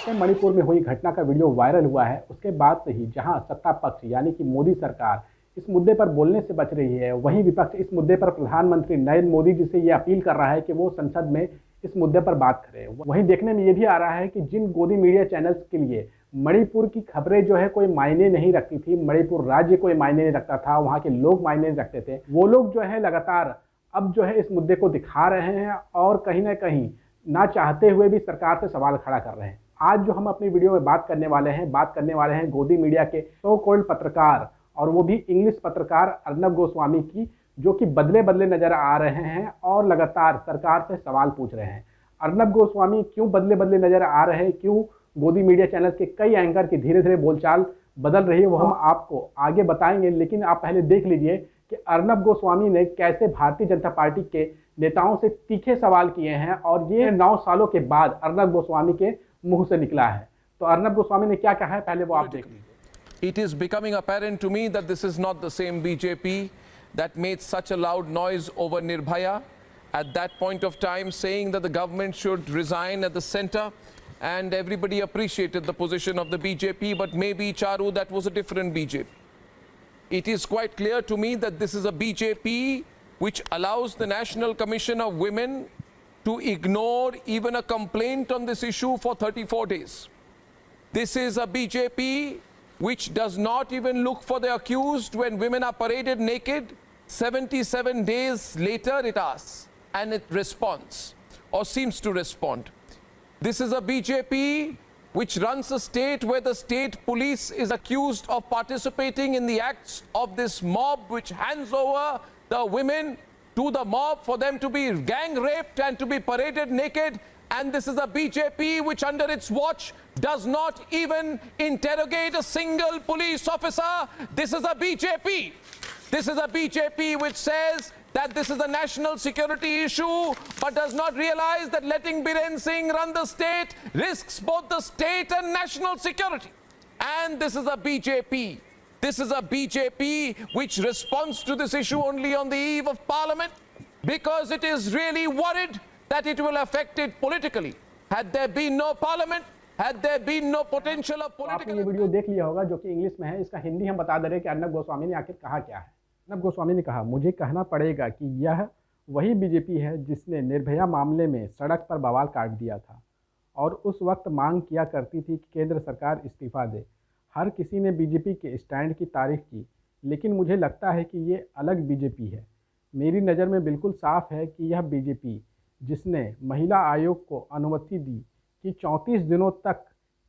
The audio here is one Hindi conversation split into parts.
से मणिपुर में हुई घटना का वीडियो वायरल हुआ है, उसके बाद से ही जहां सत्ता पक्ष यानी कि मोदी सरकार इस मुद्दे पर बोलने से बच रही है, वहीं विपक्ष इस मुद्दे पर प्रधानमंत्री नरेंद्र मोदी जी से ये अपील कर रहा है कि वो संसद में इस मुद्दे पर बात करें। वहीं देखने में ये भी आ रहा है कि जिन गोदी मीडिया चैनल्स के लिए मणिपुर की खबरें जो है कोई मायने नहीं रखती थी, मणिपुर राज्य कोई मायने नहीं रखता था, वहाँ के लोग मायने नहीं रखते थे, वो लोग जो है लगातार अब जो है इस मुद्दे को दिखा रहे हैं और कहीं ना कहीं ना चाहते हुए भी सरकार से सवाल खड़ा कर रहे हैं। आज जो हम अपनी वीडियो में बात करने वाले हैं गोदी मीडिया के सो कॉल्ड पत्रकार और वो भी इंग्लिश पत्रकार अर्नब गोस्वामी की, जो कि बदले बदले नजर आ रहे हैं और लगातार सरकार से सवाल पूछ रहे हैं। अर्नब गोस्वामी क्यों बदले बदले नजर आ रहे हैं, क्यों गोदी मीडिया चैनल के कई एंकर की धीरे धीरे बोलचाल बदल रही है, वो हम आपको आगे बताएंगे। लेकिन आप पहले देख लीजिए कि अर्नब गोस्वामी ने कैसे भारतीय जनता पार्टी के नेताओं से तीखे सवाल किए हैं और ये 9 सालों के बाद अर्नब गोस्वामी के मुंह से निकला है। तो अर्नब गोस्वामी ने क्या कहा है, पहले वो आप देख लीजिए। It is becoming apparent to me that this is not the same BJP that made such a loud noise over Nirbhaya at that point of time, saying that the government should resign at the center, and everybody appreciated the position of the BJP, but maybe, Charu, that was a different BJP. It is quite clear to me that this is a BJP which allows the National Commission of Women to ignore even a complaint on this issue for 34 days. This is a BJP which does not even look for the accused when women are paraded naked. 77 days later it asks and it responds or seems to respond. This is a BJP which runs a state where the state police is accused of participating in the acts of this mob, which hands over the women to the mob for them to be gang raped and to be paraded naked. And this is a BJP which under its watch does not even interrogate a single police officer. This is a BJP. This is a BJP which says that this is a national security issue, but does not realize that letting Biren Singh run the state risks both the state and national security. And this is a BJP. This is a BJP which responds to this issue only on the eve of Parliament because it is really worried that it will affect it politically. Had there been no Parliament, had there been no potential of political... आपने ये वीडियो देख लिया होगा जो कि इंग्लिश में है, इसका हिंदी हम बता दे रहे हैं कि अर्नब गोस्वामी ने आखिर कहा क्या है। अर्नब गोस्वामी ने कहा, मुझे कहना पड़ेगा कि यह वही बीजेपी है जिसने निर्भया मामले में सड़क पर बवाल काट दिया था और उस वक्त मांग किया करती थी कि केंद्र सरकार इस्तीफा दे। हर किसी ने बीजेपी के स्टैंड की तारीफ की, लेकिन मुझे लगता है कि ये अलग बीजेपी है। मेरी नज़र में बिल्कुल साफ है कि यह बीजेपी जिसने महिला आयोग को अनुमति दी कि 34 दिनों तक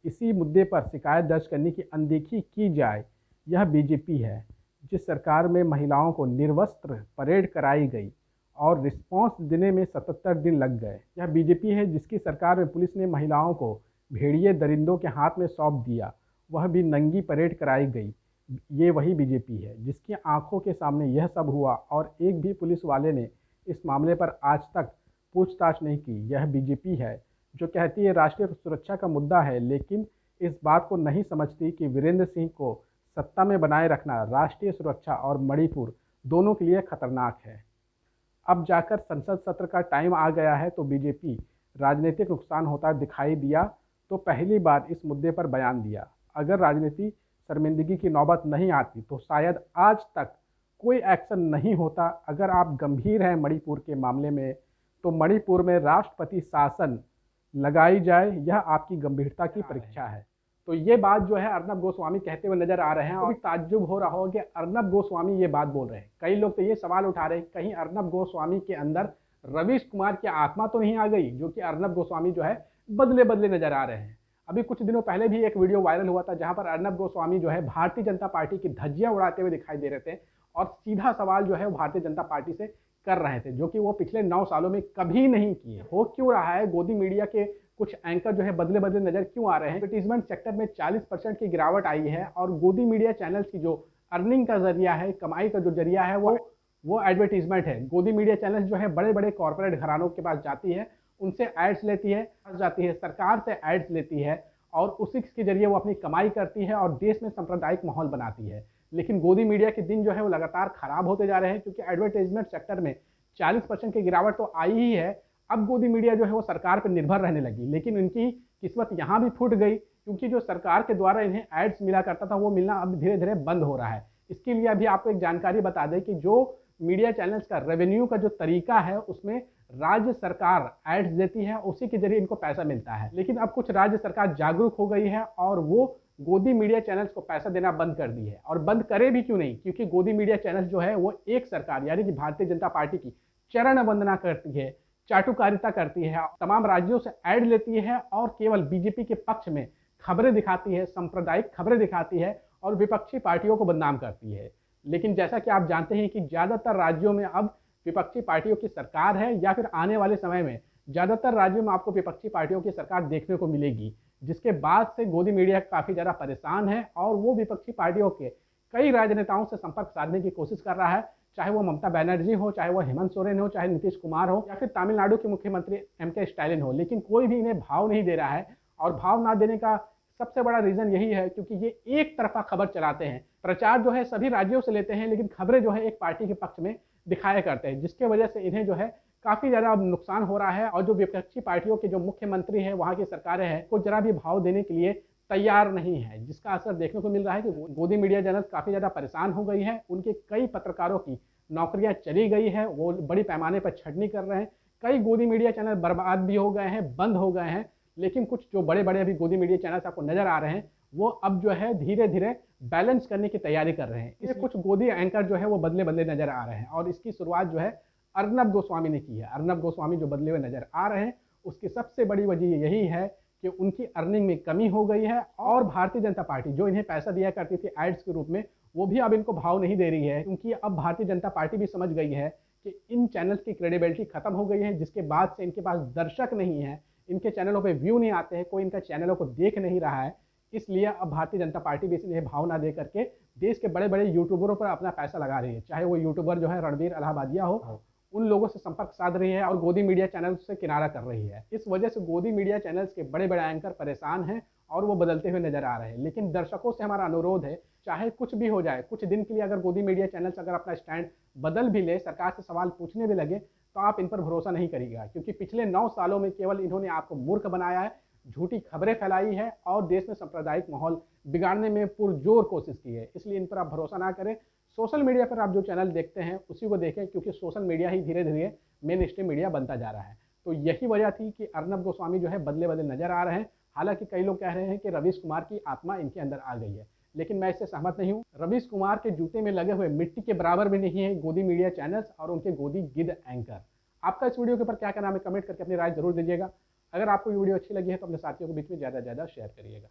इसी मुद्दे पर शिकायत दर्ज करने की अनदेखी की जाए, यह बीजेपी है। जिस सरकार में महिलाओं को निर्वस्त्र परेड कराई गई और रिस्पांस देने में 77 दिन लग गए, यह बीजेपी है जिसकी सरकार में पुलिस ने महिलाओं को भेड़िए दरिंदों के हाथ में सौंप दिया, वह भी नंगी परेड कराई गई। ये वही बीजेपी है जिसकी आंखों के सामने यह सब हुआ और एक भी पुलिस वाले ने इस मामले पर आज तक पूछताछ नहीं की। यह बीजेपी है जो कहती है राष्ट्रीय सुरक्षा का मुद्दा है, लेकिन इस बात को नहीं समझती कि वीरेंद्र सिंह को सत्ता में बनाए रखना राष्ट्रीय सुरक्षा और मणिपुर दोनों के लिए खतरनाक है। अब जाकर संसद सत्र का टाइम आ गया है तो बीजेपी राजनीतिक नुकसान होता दिखाई दिया तो पहली बार इस मुद्दे पर बयान दिया। अगर राजनीति शर्मिंदगी की नौबत नहीं आती तो शायद आज तक कोई एक्शन नहीं होता। अगर आप गंभीर हैं मणिपुर के मामले में तो मणिपुर में राष्ट्रपति शासन लगाई जाए, यह आपकी गंभीरता की परीक्षा है। तो ये बात जो है अर्नब गोस्वामी कहते हुए नजर आ रहे हैं और ताज्जुब हो रहा हो कि अर्नब गोस्वामी ये बात बोल रहे हैं। कई लोग तो ये सवाल उठा रहे हैं कहीं अर्नब गोस्वामी के अंदर रवीश कुमार की आत्मा तो नहीं आ गई, जो कि अर्नब गोस्वामी जो है बदले बदले नजर आ रहे हैं। अभी कुछ दिनों पहले भी एक वीडियो वायरल हुआ था जहां पर अर्नब गोस्वामी जो है भारतीय जनता पार्टी की धज्जियां उड़ाते हुए दिखाई दे रहे थे और सीधा सवाल जो है वो भारतीय जनता पार्टी से कर रहे थे, जो कि वो पिछले 9 सालों में कभी नहीं किए। हो क्यों रहा है, गोदी मीडिया के कुछ एंकर जो है बदले बदले नजर क्यों आ रहे हैं? एडवर्टीजमेंट सेक्टर में 40% की गिरावट आई है और गोदी मीडिया चैनल्स की जो अर्निंग का जरिया है, कमाई का जो जरिया है वो एडवर्टीजमेंट है। गोदी मीडिया चैनल्स जो है बड़े बड़े कॉर्पोरेट घरानों के पास जाती है, उनसे एड्स लेती है, सरकार से एड्स लेती है और उसी के जरिए वो अपनी कमाई करती है और देश में सांप्रदायिक माहौल बनाती है। लेकिन गोदी मीडिया के दिन जो है वो लगातार खराब होते जा रहे हैं क्योंकि एडवर्टाइजमेंट सेक्टर में 40% की गिरावट तो आई ही है। अब गोदी मीडिया जो है वो सरकार पर निर्भर रहने लगी, लेकिन उनकी किस्मत यहाँ भी फूट गई, क्योंकि जो सरकार के द्वारा इन्हें एड्स मिला करता था वो मिलना अब धीरे धीरे बंद हो रहा है। इसके लिए अभी आपको एक जानकारी बता दें कि जो मीडिया चैनल्स का रेवेन्यू का जो तरीका है उसमें राज्य सरकार एड्स देती है, उसी के जरिए इनको पैसा मिलता है। लेकिन अब कुछ राज्य सरकार जागरूक हो गई है और वो गोदी मीडिया चैनल्स को पैसा देना बंद कर दी है। और बंद करे भी क्यों नहीं, क्योंकि गोदी मीडिया चैनल्स जो है वो एक सरकार यानी कि भारतीय जनता पार्टी की चरण वंदना करती है, चाटुकारिता करती है, तमाम राज्यों से ऐड लेती है और केवल बीजेपी के पक्ष में खबरें दिखाती है, सांप्रदायिक खबरें दिखाती है और विपक्षी पार्टियों को बदनाम करती है। लेकिन जैसा कि आप जानते हैं कि ज़्यादातर राज्यों में अब विपक्षी पार्टियों की सरकार है, या फिर आने वाले समय में ज़्यादातर राज्यों में आपको विपक्षी पार्टियों की सरकार देखने को मिलेगी, जिसके बाद से गोदी मीडिया काफ़ी ज़्यादा परेशान है और वो विपक्षी पार्टियों के कई राजनेताओं से संपर्क साधने की कोशिश कर रहा है, चाहे वो ममता बनर्जी हो, चाहे वो हेमंत सोरेन हो, चाहे नीतीश कुमार हो, या फिर तमिलनाडु के मुख्यमंत्री MK स्टालिन हो। लेकिन कोई भी इन्हें भाव नहीं दे रहा है और भाव ना देने का सबसे बड़ा रीज़न यही है क्योंकि ये एक तरफा खबर चलाते हैं। प्रचार जो है सभी राज्यों से लेते हैं, लेकिन खबरें जो है एक पार्टी के पक्ष में दिखाया करते हैं, जिसके वजह से इन्हें जो है काफ़ी ज़्यादा नुकसान हो रहा है। और जो विपक्षी पार्टियों के जो मुख्यमंत्री हैं, वहाँ की सरकारें हैं, को जरा भी भाव देने के लिए तैयार नहीं है, जिसका असर देखने को मिल रहा है कि गोदी मीडिया चैनल काफ़ी ज़्यादा परेशान हो गई है। उनके कई पत्रकारों की नौकरियां चली गई है, वो बड़ी पैमाने पर छटनी कर रहे हैं। कई गोदी मीडिया चैनल बर्बाद भी हो गए हैं, बंद हो गए हैं। लेकिन कुछ जो बड़े बड़े अभी गोदी मीडिया चैनल्स आपको नजर आ रहे हैं, वो अब जो है धीरे धीरे बैलेंस करने की तैयारी कर रहे हैं। इसलिए कुछ गोदी एंकर जो है वो बदले बदले नजर आ रहे हैं और इसकी शुरुआत जो है अर्नब गोस्वामी ने की है। अर्नब गोस्वामी जो बदले हुए नजर आ रहे हैं, उसकी सबसे बड़ी वजह यही है कि उनकी अर्निंग में कमी हो गई है और भारतीय जनता पार्टी जो इन्हें पैसा दिया करती थी एड्स के रूप में, वो भी अब इनको भाव नहीं दे रही है, क्योंकि अब भारतीय जनता पार्टी भी समझ गई है कि इन चैनल्स की क्रेडिबिलिटी खत्म हो गई है, जिसके बाद से इनके पास दर्शक नहीं है, इनके चैनलों पे व्यू नहीं आते हैं, कोई इनका चैनलों को देख नहीं रहा है। इसलिए अब भारतीय जनता पार्टी भी इन्हें भाव ना दे करके देश के बड़े बड़े यूट्यूबरों पर अपना पैसा लगा रही है, चाहे वो यूट्यूबर जो है रणबीर इलाहाबादिया हो, उन लोगों से संपर्क साध रही है और गोदी मीडिया चैनल से किनारा कर रही है। इस वजह से गोदी मीडिया चैनल्स के बड़े बड़े एंकर परेशान हैं और वो बदलते हुए नजर आ रहे हैं। लेकिन दर्शकों से हमारा अनुरोध है, चाहे कुछ भी हो जाए, कुछ दिन के लिए अगर गोदी मीडिया चैनल्स अगर अपना स्टैंड बदल भी ले, सरकार से सवाल पूछने भी लगे, तो आप इन पर भरोसा नहीं करिएगा, क्योंकि पिछले 9 सालों में केवल इन्होंने आपको मूर्ख बनाया है, झूठी खबरें फैलाई है और देश में सांप्रदायिक माहौल बिगाड़ने में पुरजोर कोशिश की है। इसलिए इन पर आप भरोसा ना करें। सोशल मीडिया पर आप जो चैनल देखते हैं उसी को देखें, क्योंकि सोशल मीडिया ही धीरे धीरे मेन स्ट्रीम मीडिया बनता जा रहा है। तो यही वजह थी कि अर्नब गोस्वामी जो है बदले बदले नजर आ रहे हैं। हालांकि कई लोग कह रहे हैं कि रवीश कुमार की आत्मा इनके अंदर आ गई है, लेकिन मैं इससे सहमत नहीं हूँ। रवीश कुमार के जूते में लगे हुए मिट्टी के बराबर भी नहीं है गोदी मीडिया चैनल्स और उनके गोदी गिद्ध एंकर। आपका इस वीडियो के ऊपर क्या कहना है, कमेंट करके अपनी राय जरूर दीजिएगा। अगर आपको ये वीडियो अच्छी लगी है तो अपने साथियों के बीच में ज़्यादा से ज़्यादा शेयर करिएगा।